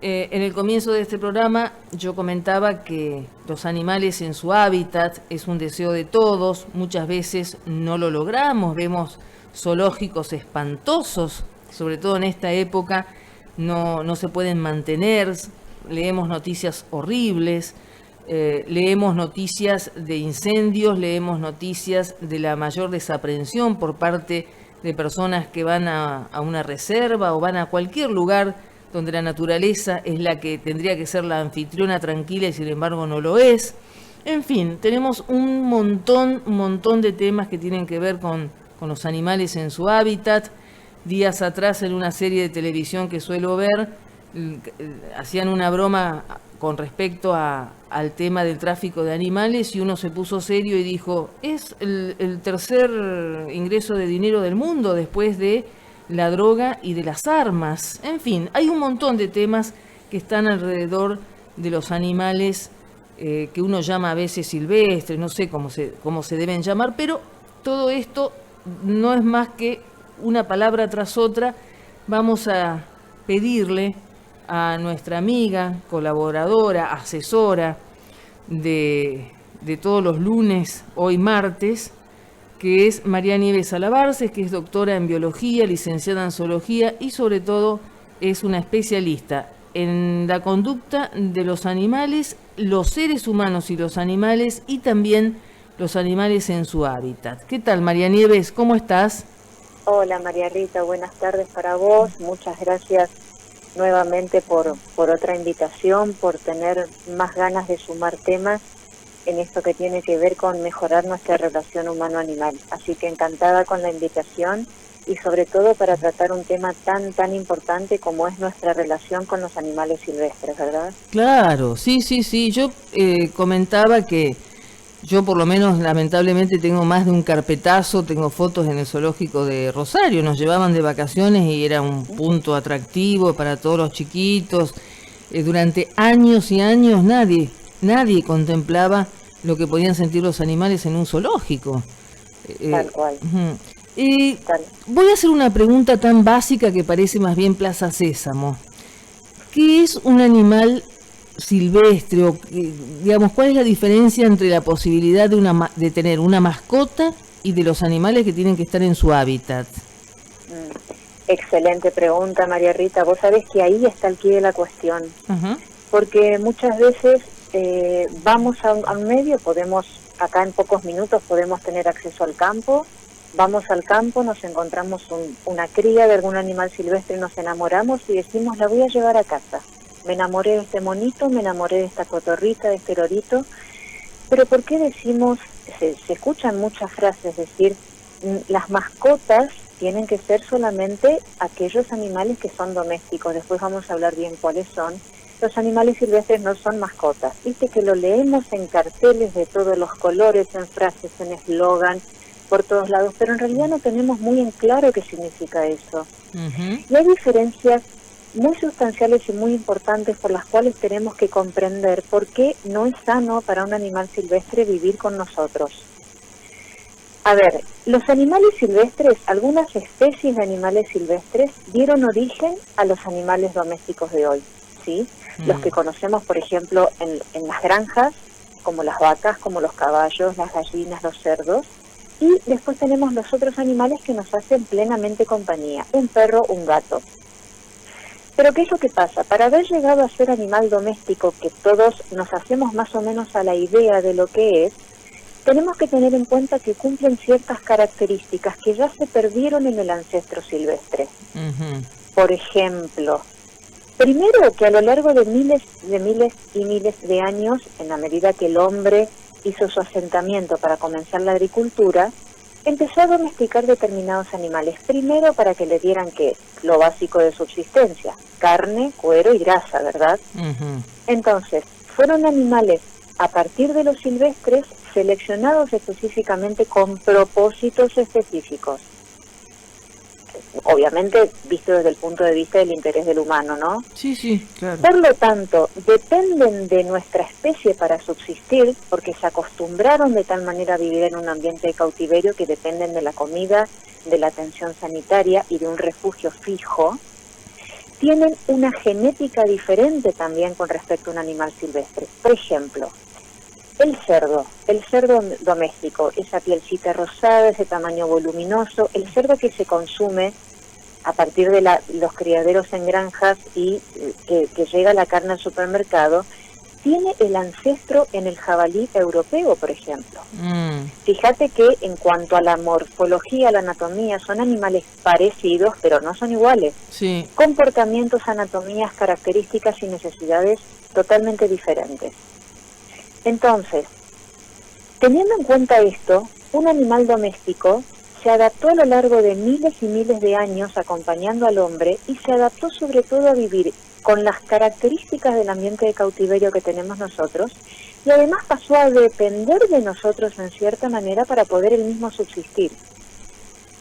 En el comienzo de este programa yo comentaba que los animales en su hábitat es un deseo de todos, muchas veces no lo logramos, vemos zoológicos espantosos, sobre todo en esta época no se pueden mantener, leemos noticias horribles, leemos noticias de incendios, leemos noticias de la mayor desaprensión por parte de personas que van a una reserva o van a cualquier lugar donde la naturaleza es la que tendría que ser la anfitriona tranquila y sin embargo no lo es. En fin, tenemos un montón de temas que tienen que ver con los animales en su hábitat. Días atrás en una serie de televisión que suelo ver, hacían una broma con respecto al tema del tráfico de animales y uno se puso serio y dijo, es el tercer ingreso de dinero del mundo después de la droga y de las armas. En fin, hay un montón de temas que están alrededor de los animales que uno llama a veces silvestres, no sé cómo se deben llamar, pero todo esto no es más que una palabra tras otra. Vamos a pedirle a nuestra amiga, colaboradora, asesora de todos los lunes, hoy martes, que es María Nieves Alabarces, que es doctora en biología, licenciada en zoología y sobre todo es una especialista en la conducta de los animales, los seres humanos y los animales, y también los animales en su hábitat. ¿Qué tal, María Nieves? ¿Cómo estás? Hola, María Rita, buenas tardes para vos. Muchas gracias nuevamente por otra invitación, por tener más ganas de sumar temas en esto que tiene que ver con mejorar nuestra relación humano-animal. Así que encantada con la invitación y sobre todo para tratar un tema tan importante como es nuestra relación con los animales silvestres, ¿verdad? Claro, sí. Yo comentaba que yo por lo menos lamentablemente tengo más de un carpetazo, tengo fotos en el zoológico de Rosario, nos llevaban de vacaciones y era un punto atractivo para todos los chiquitos. Durante años y años nadie contemplaba lo que podían sentir los animales en un zoológico. Tal cual. Voy a hacer una pregunta tan básica que parece más bien Plaza Sésamo. ¿Qué es un animal silvestre? O, digamos, ¿cuál es la diferencia entre la posibilidad de tener una mascota y de los animales que tienen que estar en su hábitat? Excelente pregunta, María Rita. Vos sabés que ahí está el quid de la cuestión. Ajá. Porque muchas veces vamos a un medio, acá en pocos minutos podemos tener acceso al campo, vamos al campo, nos encontramos una cría de algún animal silvestre, nos enamoramos y decimos, la voy a llevar a casa. Me enamoré de este monito, me enamoré de esta cotorrita, de este lorito. Pero ¿por qué decimos, se escuchan muchas frases decir, las mascotas tienen que ser solamente aquellos animales que son domésticos? Después vamos a hablar bien cuáles son. Los animales silvestres no son mascotas. Viste que lo leemos en carteles de todos los colores, en frases, en eslogan, por todos lados, pero en realidad no tenemos muy en claro qué significa eso. Uh-huh. Y hay diferencias muy sustanciales y muy importantes por las cuales tenemos que comprender por qué no es sano para un animal silvestre vivir con nosotros. A ver, los animales silvestres, algunas especies de animales silvestres dieron origen a los animales domésticos de hoy, ¿sí? Los que conocemos, por ejemplo, en las granjas, como las vacas, como los caballos, las gallinas, los cerdos. Y después tenemos los otros animales que nos hacen plenamente compañía, un perro, un gato. Pero ¿qué es lo que pasa? Para haber llegado a ser animal doméstico, que todos nos hacemos más o menos a la idea de lo que es, tenemos que tener en cuenta que cumplen ciertas características que ya se perdieron en el ancestro silvestre. Uh-huh. Por ejemplo, primero que a lo largo de miles y miles de años, en la medida que el hombre hizo su asentamiento para comenzar la agricultura, empezó a domesticar determinados animales. Primero para que le dieran lo básico de subsistencia, carne, cuero y grasa, ¿verdad? Uh-huh. Entonces, fueron animales a partir de los silvestres seleccionados específicamente con propósitos específicos. Obviamente visto desde el punto de vista del interés del humano, ¿no? Sí, claro. Por lo tanto, dependen de nuestra especie para subsistir, porque se acostumbraron de tal manera a vivir en un ambiente de cautiverio que dependen de la comida, de la atención sanitaria y de un refugio fijo. tienen una genética diferente también con respecto a un animal silvestre. Por ejemplo, el cerdo doméstico, esa pielcita rosada, ese tamaño voluminoso, el cerdo que se consume a partir de los criaderos en granjas y que llega la carne al supermercado, tiene el ancestro en el jabalí europeo, por ejemplo. Fíjate que en cuanto a la morfología, la anatomía, son animales parecidos, pero no son iguales. Sí. Comportamientos, anatomías, características y necesidades totalmente diferentes. Entonces, teniendo en cuenta esto, un animal doméstico se adaptó a lo largo de miles y miles de años acompañando al hombre y se adaptó sobre todo a vivir con las características del ambiente de cautiverio que tenemos nosotros, y además pasó a depender de nosotros en cierta manera para poder él mismo subsistir.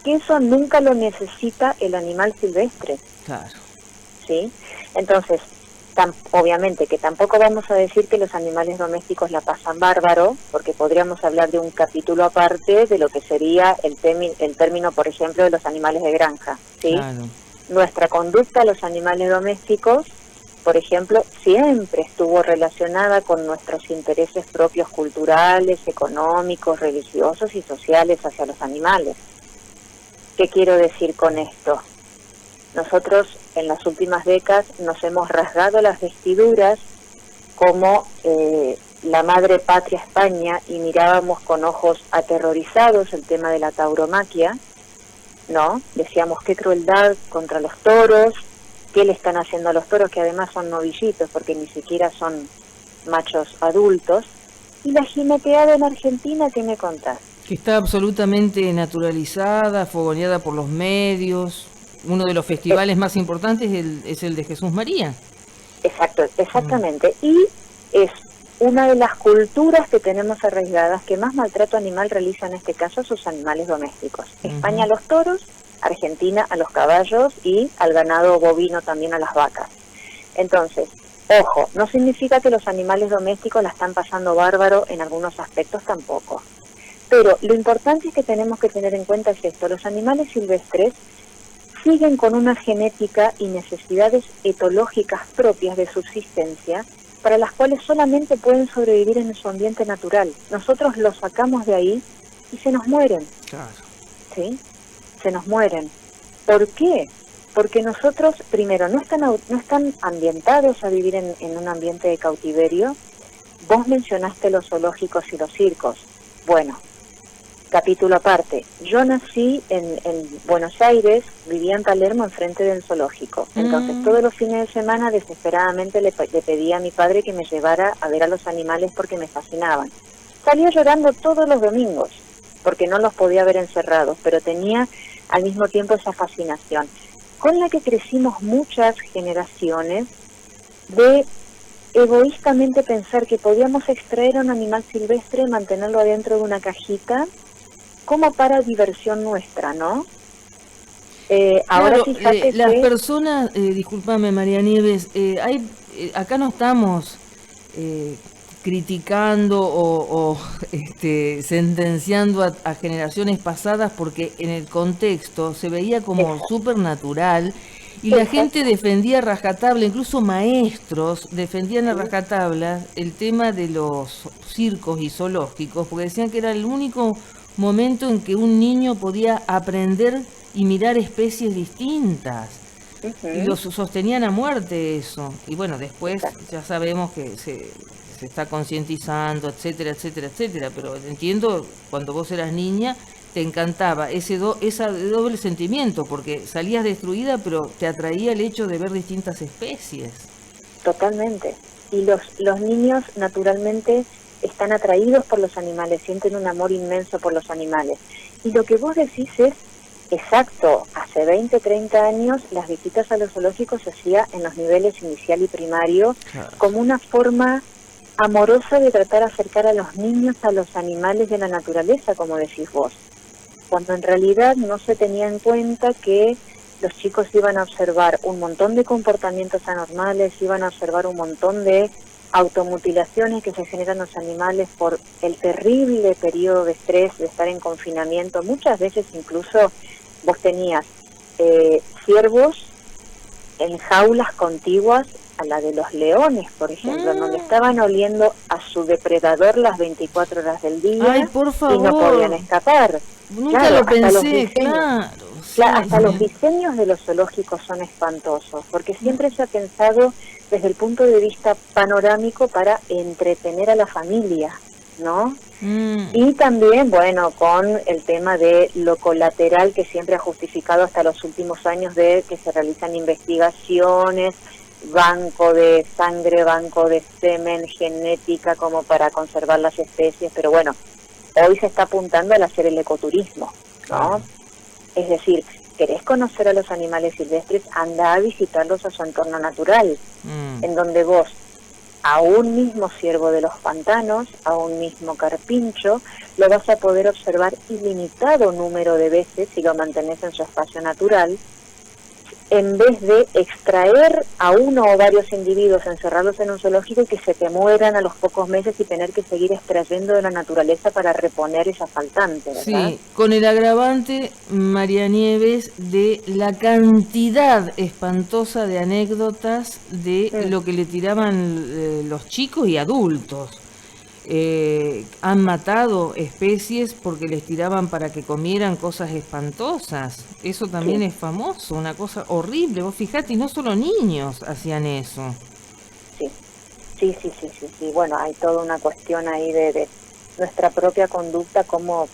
Que eso nunca lo necesita el animal silvestre. Claro. ¿Sí? Entonces, obviamente que tampoco vamos a decir que los animales domésticos la pasan bárbaro, porque podríamos hablar de un capítulo aparte de lo que sería el término, por ejemplo, de los animales de granja. ¿Sí? Claro. Nuestra conducta a los animales domésticos, por ejemplo, siempre estuvo relacionada con nuestros intereses propios culturales, económicos, religiosos y sociales hacia los animales. ¿Qué quiero decir con esto? Nosotros en las últimas décadas nos hemos rasgado las vestiduras como la madre patria España y mirábamos con ojos aterrorizados el tema de la tauromaquia, ¿no? Decíamos qué crueldad contra los toros, qué le están haciendo a los toros, que además son novillitos porque ni siquiera son machos adultos. Y la jineteada en Argentina, ¿qué me contás? Que está absolutamente naturalizada, fogoneada por los medios. Uno de los festivales más importantes es el de Jesús María. Exactamente. Y es una de las culturas que tenemos arraigadas que más maltrato animal realiza en este caso a sus animales domésticos. España a los toros, Argentina a los caballos y al ganado bovino también a las vacas. Entonces, ojo, no significa que los animales domésticos la están pasando bárbaro en algunos aspectos tampoco. Pero lo importante es que tenemos que tener en cuenta es esto: los animales silvestres siguen con una genética y necesidades etológicas propias de subsistencia para las cuales solamente pueden sobrevivir en su ambiente natural. Nosotros los sacamos de ahí y se nos mueren. Claro. ¿Sí? Se nos mueren. ¿Por qué? Porque nosotros, primero, no están ambientados a vivir en un ambiente de cautiverio. Vos mencionaste los zoológicos y los circos. Bueno, capítulo aparte. Yo nací en Buenos Aires, vivía en Palermo, enfrente del zoológico. Entonces, todos los fines de semana, desesperadamente, le pedía a mi padre que me llevara a ver a los animales porque me fascinaban. Salía llorando todos los domingos, porque no los podía ver encerrados, pero tenía al mismo tiempo esa fascinación, con la que crecimos muchas generaciones de egoístamente pensar que podíamos extraer a un animal silvestre, mantenerlo adentro de una cajita, como para diversión nuestra, ¿no? Ahora claro, fíjate las que... personas, discúlpame María Nieves, acá no estamos criticando o sentenciando a generaciones pasadas, porque en el contexto se veía como supernatural y la gente defendía a rajatabla, incluso maestros defendían a rajatabla el tema de los circos y zoológicos, porque decían que era el único momento en que un niño podía aprender y mirar especies distintas. Y lo sostenían a muerte eso. Y bueno, después ya sabemos que se está concientizando, etcétera, etcétera, etcétera. Pero entiendo, cuando vos eras niña, te encantaba ese doble sentimiento, porque salías destruida, pero te atraía el hecho de ver distintas especies. Totalmente. Y los niños, naturalmente, están atraídos por los animales, sienten un amor inmenso por los animales. Y lo que vos decís es exacto. Hace 20, 30 años las visitas a los zoológicos se hacía en los niveles inicial y primario, claro, como una forma amorosa de tratar de acercar a los niños a los animales de la naturaleza, como decís vos. Cuando en realidad no se tenía en cuenta que los chicos iban a observar un montón de comportamientos anormales, iban a observar un montón de automutilaciones que se generan los animales por el terrible periodo de estrés de estar en confinamiento. Muchas veces incluso vos tenías ciervos en jaulas contiguas a la de los leones, por ejemplo, donde estaban oliendo a su depredador las 24 horas del día. Ay, por favor. Y no podían escapar. Nunca claro, lo pensé, claro. Hasta los diseños de los zoológicos son espantosos, porque siempre se ha pensado desde el punto de vista panorámico para entretener a la familia, ¿no? Y también, bueno, con el tema de lo colateral que siempre ha justificado hasta los últimos años de que se realizan investigaciones, banco de sangre, banco de semen, genética, como para conservar las especies, pero bueno, hoy se está apuntando al hacer el ecoturismo, ¿no? Es decir, querés conocer a los animales silvestres, anda a visitarlos a su entorno natural, en donde vos, a un mismo ciervo de los pantanos, a un mismo carpincho, lo vas a poder observar ilimitado número de veces si lo mantenés en su espacio natural, en vez de extraer a uno o varios individuos, encerrarlos en un zoológico y que se te mueran a los pocos meses y tener que seguir extrayendo de la naturaleza para reponer esa faltante, ¿verdad? Sí, con el agravante, María Nieves, de la cantidad espantosa de anécdotas de lo que le tiraban los chicos y adultos. Han matado especies porque les tiraban para que comieran cosas espantosas. Eso también es famoso, una cosa horrible. Vos fijate, y no solo niños hacían eso. Sí. Bueno, hay toda una cuestión ahí de nuestra propia conducta, cómo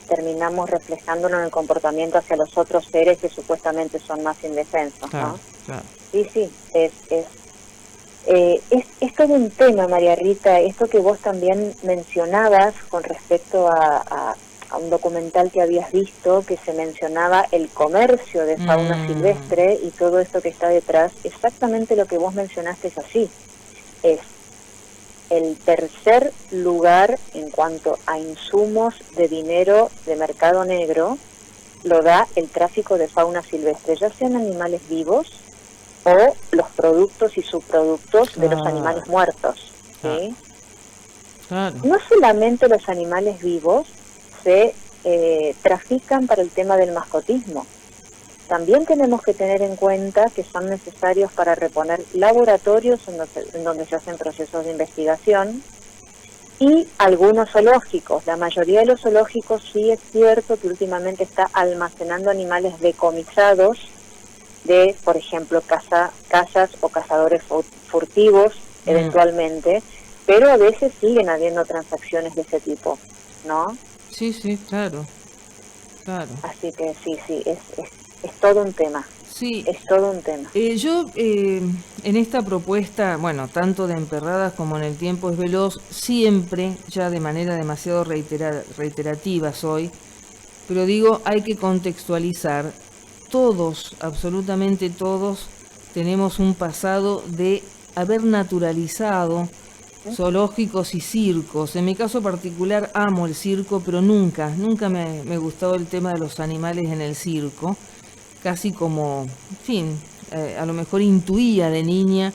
terminamos reflejándolo en el comportamiento hacia los otros seres que supuestamente son más indefensos, ¿no? Claro. Sí, es todo un tema, María Rita, esto que vos también mencionabas con respecto a un documental que habías visto, que se mencionaba el comercio de fauna silvestre y todo esto que está detrás. Exactamente lo que vos mencionaste es así. Es el tercer lugar en cuanto a insumos de dinero de mercado negro, lo da el tráfico de fauna silvestre, ya sean animales vivos o los productos y subproductos de los animales muertos, ¿sí? Claro. No solamente los animales vivos se trafican para el tema del mascotismo, también tenemos que tener en cuenta que son necesarios para reponer laboratorios en donde se hacen procesos de investigación y algunos zoológicos. La mayoría de los zoológicos sí es cierto que últimamente está almacenando animales decomisados de, por ejemplo, cazas o cazadores furtivos eventualmente, pero a veces siguen habiendo transacciones de ese tipo, ¿no? Sí, claro. Así que sí, es todo un tema. Sí. Es todo un tema. Yo, en esta propuesta, bueno, tanto de Emperradas como en El tiempo es veloz, siempre, ya de manera demasiado reiterativa soy, pero digo, hay que contextualizar. Todos, absolutamente todos, tenemos un pasado de haber naturalizado zoológicos y circos. En mi caso particular amo el circo, pero nunca me gustó el tema de los animales en el circo. Casi como, en fin, a lo mejor intuía de niña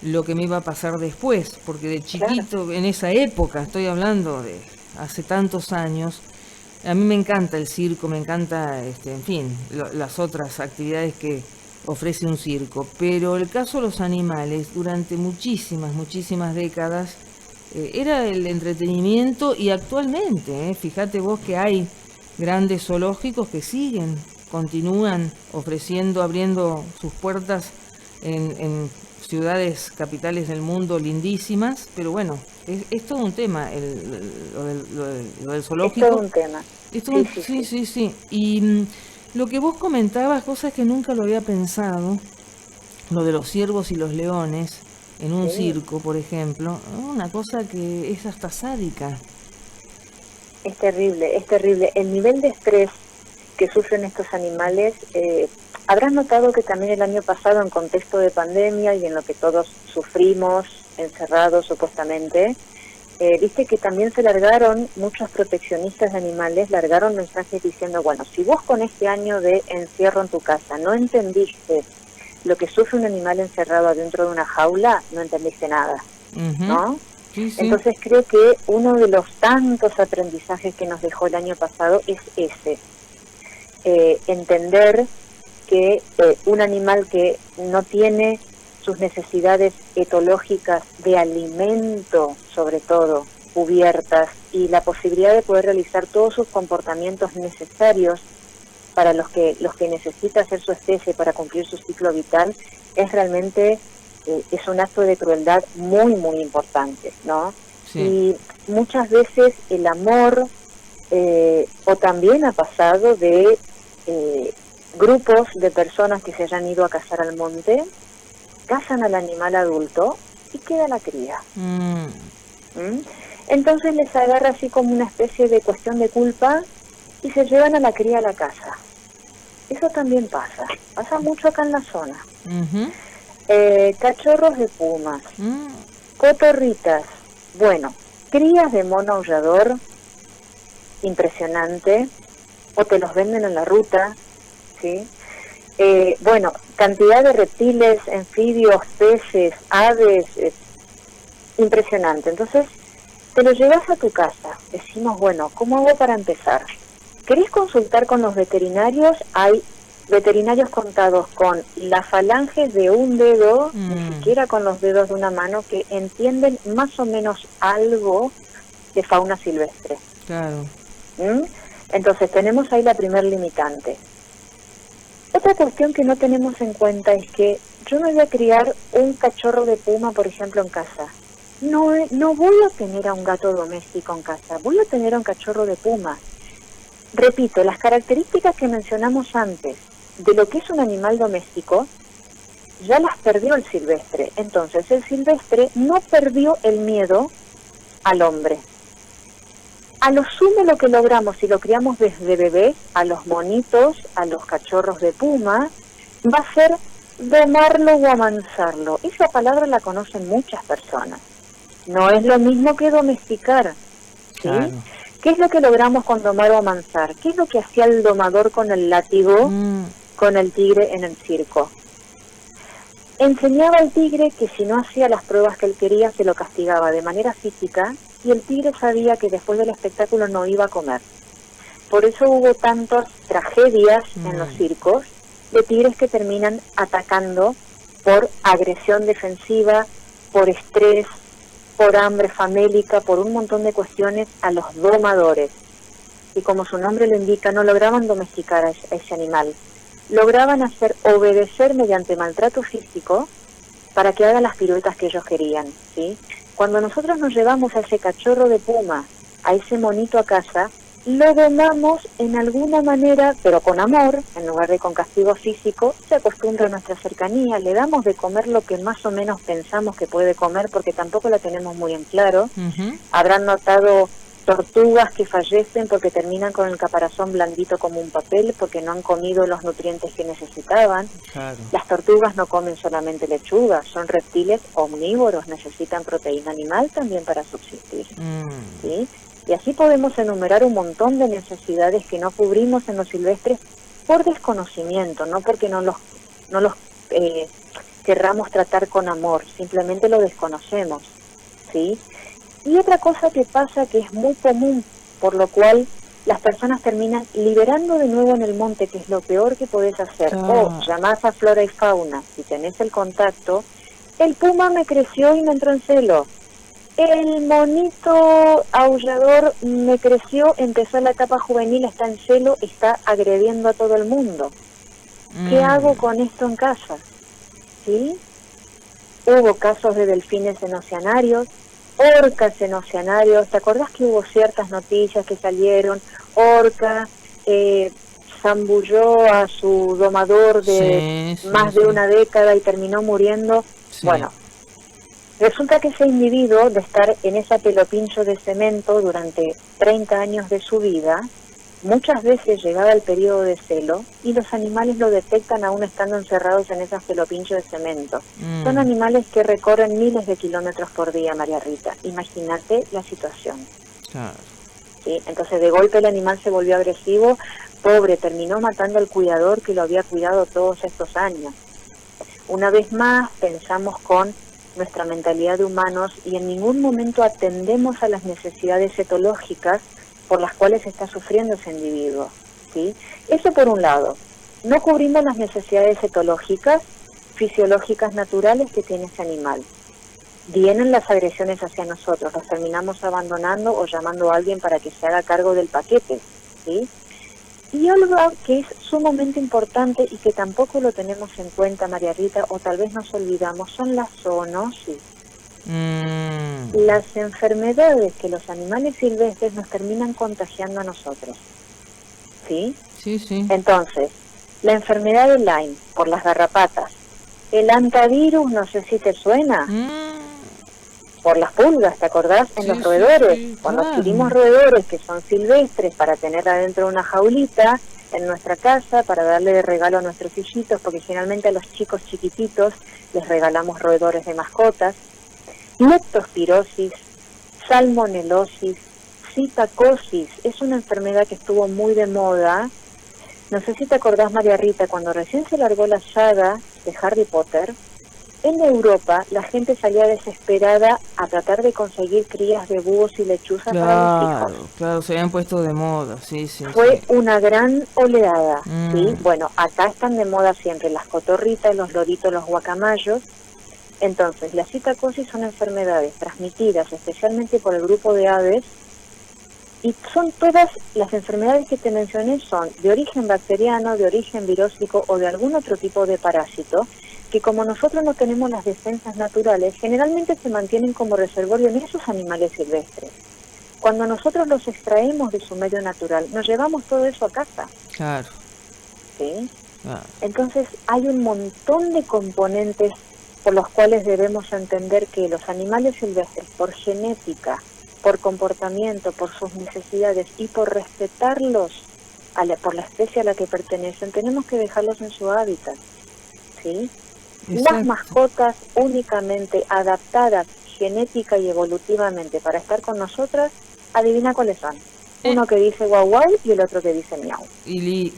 lo que me iba a pasar después, porque de chiquito, en esa época, estoy hablando de hace tantos años, a mí me encanta el circo, me encanta, en fin, las otras actividades que ofrece un circo, pero el caso de los animales, durante muchísimas décadas, era el entretenimiento y actualmente, fíjate vos que hay grandes zoológicos que continúan ofreciendo, abriendo sus puertas en ciudades capitales del mundo lindísimas, pero bueno, es todo un tema lo del zoológico. Es todo un tema. Sí. Y lo que vos comentabas, cosas que nunca lo había pensado, lo de los ciervos y los leones en un circo, por ejemplo, una cosa que es hasta sádica. Es terrible. El nivel de estrés que sufren estos animales, habrás notado que también el año pasado, en contexto de pandemia y en lo que todos sufrimos, encerrados supuestamente, viste que también se largaron, muchos proteccionistas de animales largaron mensajes diciendo, bueno, si vos con este año de encierro en tu casa no entendiste lo que sufre un animal encerrado dentro de una jaula, no entendiste nada, ¿no? Sí. Entonces creo que uno de los tantos aprendizajes que nos dejó el año pasado es ese, entender que un animal que no tiene sus necesidades etológicas de alimento, sobre todo, cubiertas, y la posibilidad de poder realizar todos sus comportamientos necesarios para los que necesita hacer su especie para cumplir su ciclo vital, es realmente es un acto de crueldad muy, muy importante, ¿no? Sí. Y muchas veces el amor, o también ha pasado de grupos de personas que se hayan ido a cazar al monte, cazan al animal adulto y queda la cría. Entonces les agarra así como una especie de cuestión de culpa y se llevan a la cría a la casa. Eso también pasa mucho acá en la zona. Cachorros de pumas, cotorritas, bueno, crías de mono aullador, impresionante, o te los venden en la ruta, ¿sí? Bueno, cantidad de reptiles, anfibios, peces, aves, impresionante. Entonces, te lo llevas a tu casa, decimos, bueno, ¿cómo hago para empezar? ¿Querés consultar con los veterinarios? Hay veterinarios contados con las falanges de un dedo, ni siquiera con los dedos de una mano, que entienden más o menos algo de fauna silvestre. Claro. Entonces tenemos ahí la primer limitante. Otra cuestión que no tenemos en cuenta es que yo me voy a criar un cachorro de puma, por ejemplo, en casa. No voy a tener a un gato doméstico en casa, voy a tener a un cachorro de puma. Repito, las características que mencionamos antes de lo que es un animal doméstico, ya las perdió el silvestre. Entonces, el silvestre no perdió el miedo al hombre. A lo sumo lo que logramos, si lo criamos desde bebés, a los monitos, a los cachorros de puma, va a ser domarlo o amansarlo. Esa palabra la conocen muchas personas. No es lo mismo que domesticar, ¿sí? Claro. ¿Qué es lo que logramos con domar o amansar? ¿Qué es lo que hacía el domador con el látigo, con el tigre en el circo? Enseñaba al tigre que si no hacía las pruebas que él quería, se lo castigaba de manera física, y el tigre sabía que después del espectáculo no iba a comer. Por eso hubo tantas tragedias en los circos de tigres que terminan atacando por agresión defensiva, por estrés, por hambre famélica, por un montón de cuestiones a los domadores. Y como su nombre lo indica, no lograban domesticar a ese animal. Lograban hacer obedecer mediante maltrato físico para que haga las piruetas que ellos querían, ¿sí? Cuando nosotros nos llevamos a ese cachorro de puma, a ese monito a casa, lo domamos en alguna manera, pero con amor, en lugar de con castigo físico, se acostumbra a nuestra cercanía, le damos de comer lo que más o menos pensamos que puede comer, porque tampoco la tenemos muy en claro. Habrán notado tortugas que fallecen porque terminan con el caparazón blandito como un papel, porque no han comido los nutrientes que necesitaban. Claro. Las tortugas no comen solamente lechuga, son reptiles omnívoros, necesitan proteína animal también para subsistir. ¿Sí? Y así podemos enumerar un montón de necesidades que no cubrimos en los silvestres por desconocimiento, no porque no los querramos tratar con amor, simplemente lo desconocemos, ¿sí? Y otra cosa que pasa que es muy común, por lo cual las personas terminan liberando de nuevo en el monte, que es lo peor que podés hacer, o llamás a flora y fauna, si tenés el contacto, el puma me creció y me entró en celo. El monito aullador me creció, empezó la etapa juvenil, está en celo, está agrediendo a todo el mundo. ¿Qué hago con esto en casa? ¿Sí? Hubo casos de delfines en oceanarios, orcas en oceanarios. ¿Te acordás que hubo ciertas noticias que salieron? Orca zambulló a su domador de más de una década y terminó muriendo. Sí. Bueno, resulta que ese individuo, de estar en esa pelopincho de cemento durante 30 años de su vida, muchas veces llegaba el periodo de celo y los animales lo detectan aún estando encerrados en esas pelopinchos de cemento. Son animales que recorren miles de kilómetros por día, María Rita. Imagínate la situación. Claro. ¿Sí? Entonces de golpe el animal se volvió agresivo, pobre, terminó matando al cuidador que lo había cuidado todos estos años. Una vez más pensamos con nuestra mentalidad de humanos y en ningún momento atendemos a las necesidades etológicas por las cuales está sufriendo ese individuo, ¿sí? Eso por un lado. no cubrimos las necesidades etológicas, fisiológicas, naturales que tiene ese animal. Vienen las agresiones hacia nosotros, los terminamos abandonando o llamando a alguien para que se haga cargo del paquete, ¿sí? Y algo que es sumamente importante y que tampoco lo tenemos en cuenta, María Rita, o tal vez nos olvidamos, son las zoonosis. Las enfermedades que los animales silvestres nos terminan contagiando a nosotros, ¿sí? Sí, sí. Entonces, la enfermedad de Lyme por las garrapatas, el antivirus, no sé si te suena, por las pulgas, ¿te acordás? En los roedores, cuando adquirimos roedores que son silvestres para tener adentro una jaulita en nuestra casa, para darle de regalo a nuestros hijitos, porque generalmente a los chicos chiquititos les regalamos roedores de mascotas. Leptospirosis, salmonelosis, citacosis, es una enfermedad que estuvo muy de moda. No sé si te acordás, María Rita, cuando recién se largó la saga de Harry Potter, en Europa la gente salía desesperada a tratar de conseguir crías de búhos y lechuzas para los hijos. Claro, se habían puesto de moda, sí. Fue una gran oleada, ¿sí? Bueno, acá están de moda siempre las cotorritas, los loritos, los guacamayos. Entonces, la citacosis son enfermedades transmitidas especialmente por el grupo de aves, y son todas las enfermedades que te mencioné son de origen bacteriano, de origen virósico o de algún otro tipo de parásito, que como nosotros no tenemos las defensas naturales, generalmente se mantienen como reservorio en esos animales silvestres. Cuando nosotros los extraemos de su medio natural, nos llevamos todo eso a casa. Claro. ¿Sí? Claro. Entonces hay un montón de componentes por los cuales debemos entender que los animales silvestres, por genética, por comportamiento, por sus necesidades y por respetarlos por la especie a la que pertenecen, tenemos que dejarlos en su hábitat, ¿sí? Exacto. Las mascotas únicamente adaptadas genética y evolutivamente para estar con nosotras, adivina cuáles son. Uno que dice guau guau y el otro que dice miau.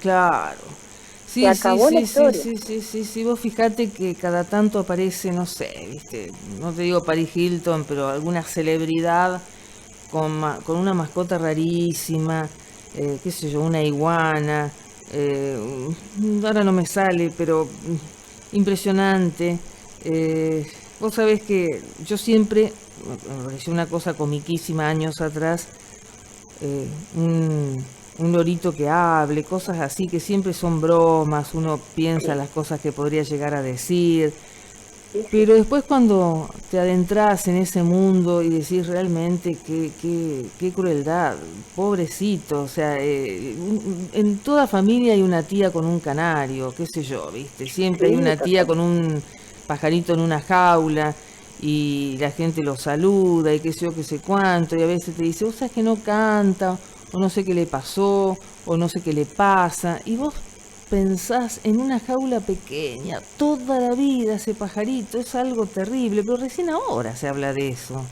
Claro. Sí, Se acabó la historia. Sí, vos fijate que cada tanto aparece, no sé, viste, no te digo Paris Hilton, pero alguna celebridad con una mascota rarísima, qué sé yo, una iguana, ahora no me sale, pero impresionante. Vos sabés que yo siempre, me pareció una cosa comiquísima años atrás, un lorito que hable, cosas así que siempre son bromas, uno piensa las cosas que podría llegar a decir, pero después cuando te adentras en ese mundo y decís realmente qué crueldad, pobrecito, o sea, en toda familia hay una tía con un canario, qué sé yo, viste, siempre hay una tía con un pajarito en una jaula y la gente lo saluda y qué sé yo, qué sé cuánto, y a veces te dice, vos sabés que no canta, o no sé qué le pasó, o no sé qué le pasa, y vos pensás en una jaula pequeña, toda la vida ese pajarito, es algo terrible, pero recién ahora se habla de eso.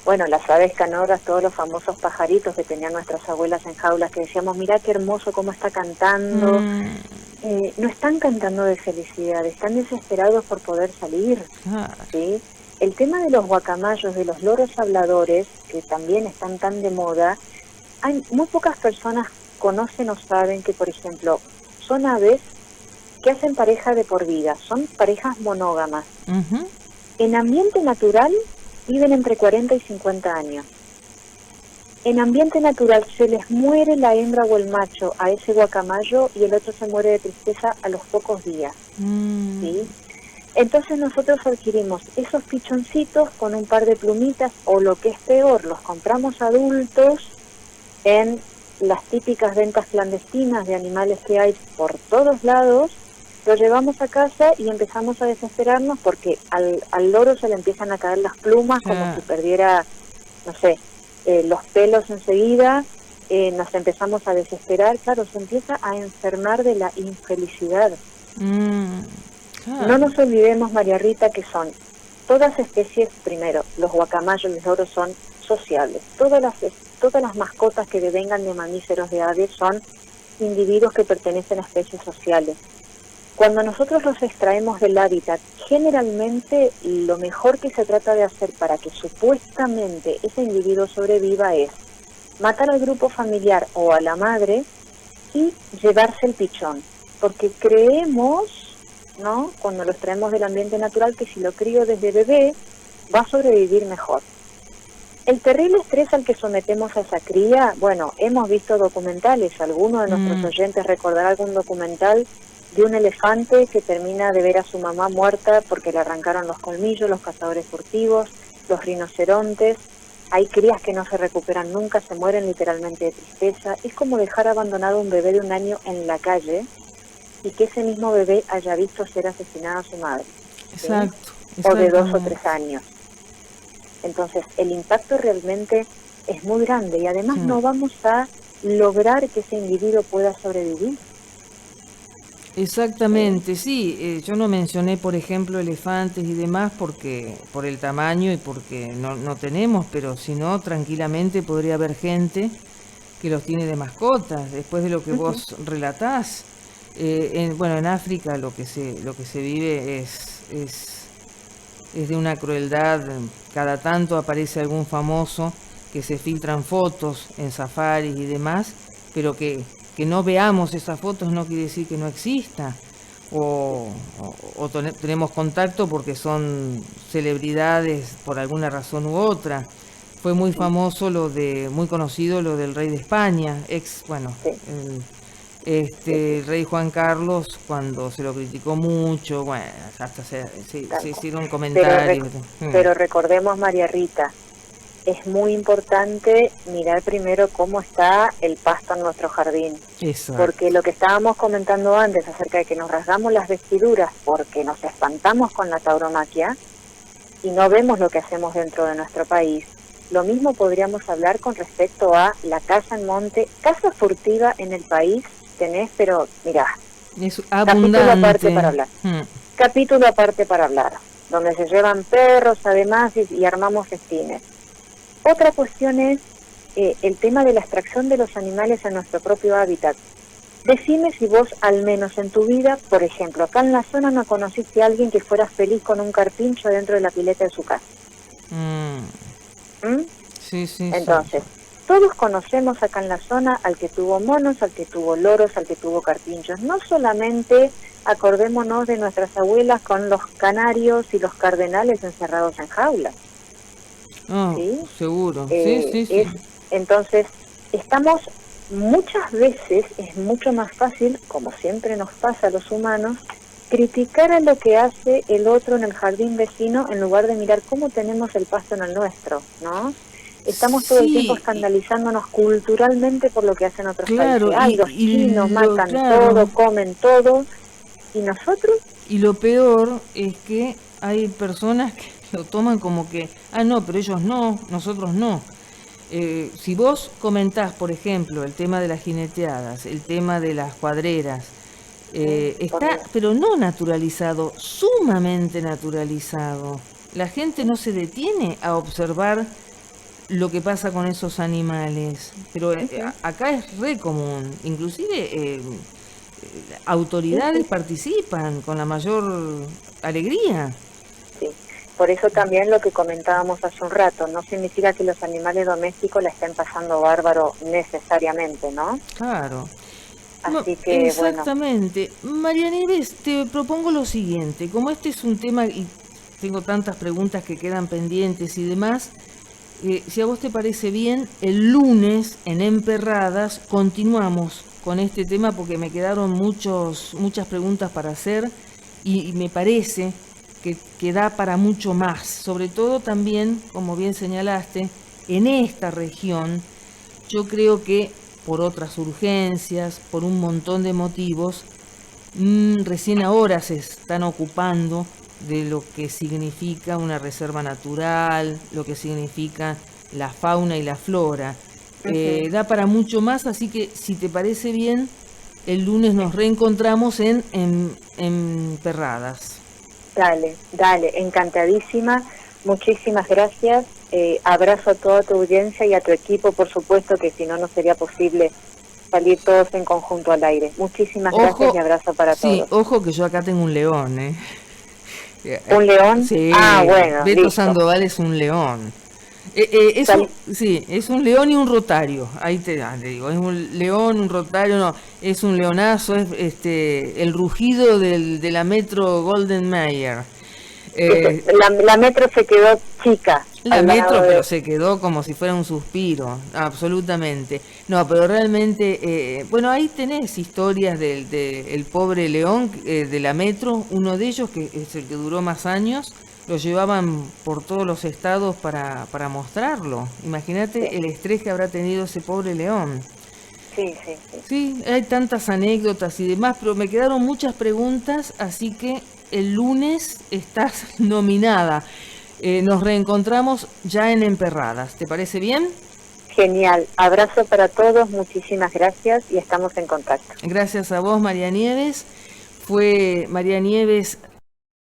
Bueno, las aves canoras, todos los famosos pajaritos que tenían nuestras abuelas en jaulas, que decíamos, mirá qué hermoso cómo está cantando. No están cantando de felicidad, están desesperados por poder salir, ¿sí? El tema de los guacamayos, de los loros habladores, que también están tan de moda, hay muy pocas personas conocen o saben que, por ejemplo, son aves que hacen pareja de por vida, son parejas monógamas. En ambiente natural viven entre 40 y 50 años. En ambiente natural se les muere la hembra o el macho a ese guacamayo y el otro se muere de tristeza a los pocos días. ¿Sí? Entonces nosotros adquirimos esos pichoncitos con un par de plumitas, o lo que es peor, los compramos adultos en las típicas ventas clandestinas de animales que hay por todos lados, lo llevamos a casa y empezamos a desesperarnos porque al loro se le empiezan a caer las plumas como si perdiera, no sé, los pelos enseguida, nos empezamos a desesperar, claro, se empieza a enfermar de la infelicidad. No nos olvidemos, María Rita, que son todas especies, primero, los guacamayos, los loros son sociables, todas las mascotas que devengan de mamíferos de aves son individuos que pertenecen a especies sociales. Cuando nosotros los extraemos del hábitat, generalmente lo mejor que se trata de hacer para que supuestamente ese individuo sobreviva es matar al grupo familiar o a la madre y llevarse el pichón, porque creemos, ¿no?, cuando los traemos del ambiente natural, que si lo crío desde bebé va a sobrevivir mejor. El terrible estrés al que sometemos a esa cría, bueno, hemos visto documentales, alguno de nuestros oyentes recordará algún documental de un elefante que termina de ver a su mamá muerta porque le arrancaron los colmillos, los cazadores furtivos, los rinocerontes. Hay crías que no se recuperan nunca, se mueren literalmente de tristeza. Es como dejar abandonado un bebé de 1 año en la calle y que ese mismo bebé haya visto ser asesinada a su madre. Exacto. ¿Sí? O de 2 o 3 años. Entonces, el impacto realmente es muy grande y además no vamos a lograr que ese individuo pueda sobrevivir. Exactamente, sí. Yo no mencioné, por ejemplo, elefantes y demás porque por el tamaño y porque no tenemos, pero si no, tranquilamente podría haber gente que los tiene de mascotas. Después de lo que vos relatás, bueno, en África lo que se vive es de una crueldad. Cada tanto aparece algún famoso que se filtran fotos en safaris y demás, pero que no veamos esas fotos no quiere decir que no exista, o tenemos contacto porque son celebridades por alguna razón u otra. Fue muy famoso muy conocido lo del rey de España, el rey Juan Carlos, cuando se lo criticó mucho, bueno, hasta se hicieron comentarios. Pero recordemos, María Rita, es muy importante mirar primero cómo está el pasto en nuestro jardín. Exacto. Porque lo que estábamos comentando antes acerca de que nos rasgamos las vestiduras porque nos espantamos con la tauromaquia y no vemos lo que hacemos dentro de nuestro país, lo mismo podríamos hablar con respecto a la caza en monte. Caza furtiva en el país tenés, pero mirá, es abundante. Capítulo aparte para hablar. Capítulo aparte para hablar, donde se llevan perros además y armamos festines. Otra cuestión es el tema de la extracción de los animales en nuestro propio hábitat. Decime si vos, al menos en tu vida, por ejemplo, acá en la zona no conociste a alguien que fuera feliz con un carpincho dentro de la pileta de su casa. Sí. Entonces, todos conocemos acá en la zona al que tuvo monos, al que tuvo loros, al que tuvo carpinchos. No solamente acordémonos de nuestras abuelas con los canarios y los cardenales encerrados en jaulas. ¿Sí? Seguro. Sí. Entonces, estamos muchas veces, es mucho más fácil, como siempre nos pasa a los humanos, criticar a lo que hace el otro en el jardín vecino en lugar de mirar cómo tenemos el pasto en el nuestro, ¿no? Estamos todo el tiempo escandalizándonos culturalmente por lo que hacen otros países. Los chinos matan todo, comen todo, ¿y nosotros? Y lo peor es que hay personas que lo toman como que, no, pero ellos no, nosotros no. Si vos comentás, por ejemplo, el tema de las jineteadas, el tema de las cuadreras, está, pero no naturalizado, sumamente naturalizado. La gente no se detiene a observar lo que pasa con esos animales, pero acá es re común, inclusive autoridades participan con la mayor alegría. Sí. Por eso también lo que comentábamos hace un rato, no significa que los animales domésticos la estén pasando bárbaro necesariamente, ¿no? Claro. Así que, exactamente. Bueno. María Nieves, te propongo lo siguiente, como este es un tema y tengo tantas preguntas que quedan pendientes y demás, si a vos te parece bien, el lunes en Emperradas continuamos con este tema porque me quedaron muchas preguntas para hacer y me parece que da para mucho más, sobre todo también, como bien señalaste, en esta región, yo creo que por otras urgencias, por un montón de motivos, recién ahora se están ocupando de lo que significa una reserva natural, lo que significa la fauna y la flora. Da para mucho más, así que si te parece bien, el lunes nos reencontramos en Perradas. Dale, encantadísima, muchísimas gracias, abrazo a toda tu audiencia y a tu equipo, por supuesto que si no, no sería posible salir todos en conjunto al aire. Muchísimas gracias y abrazo para todos. Sí, ojo que yo acá tengo un león, ¿Un león? Sí, bueno, Beto listo. Sandoval es un león. Sí, es un león y un rotario. Ahí te digo, es un león, un rotario, no, es un leonazo, es el rugido de la metro Golden Mayer. La metro se quedó chica. La metro, pero se quedó como si fuera un suspiro, absolutamente. No, pero realmente, bueno, ahí tenés historias del pobre león de la metro, uno de ellos, que es el que duró más años, lo llevaban por todos los estados para mostrarlo. Imagínate el estrés que habrá tenido ese pobre león. Sí. Sí, hay tantas anécdotas y demás, pero me quedaron muchas preguntas, así que el lunes estás nominada. Nos reencontramos ya en Emperradas. ¿Te parece bien? Genial. Abrazo para todos, muchísimas gracias y estamos en contacto. Gracias a vos, María Nieves. Fue María Nieves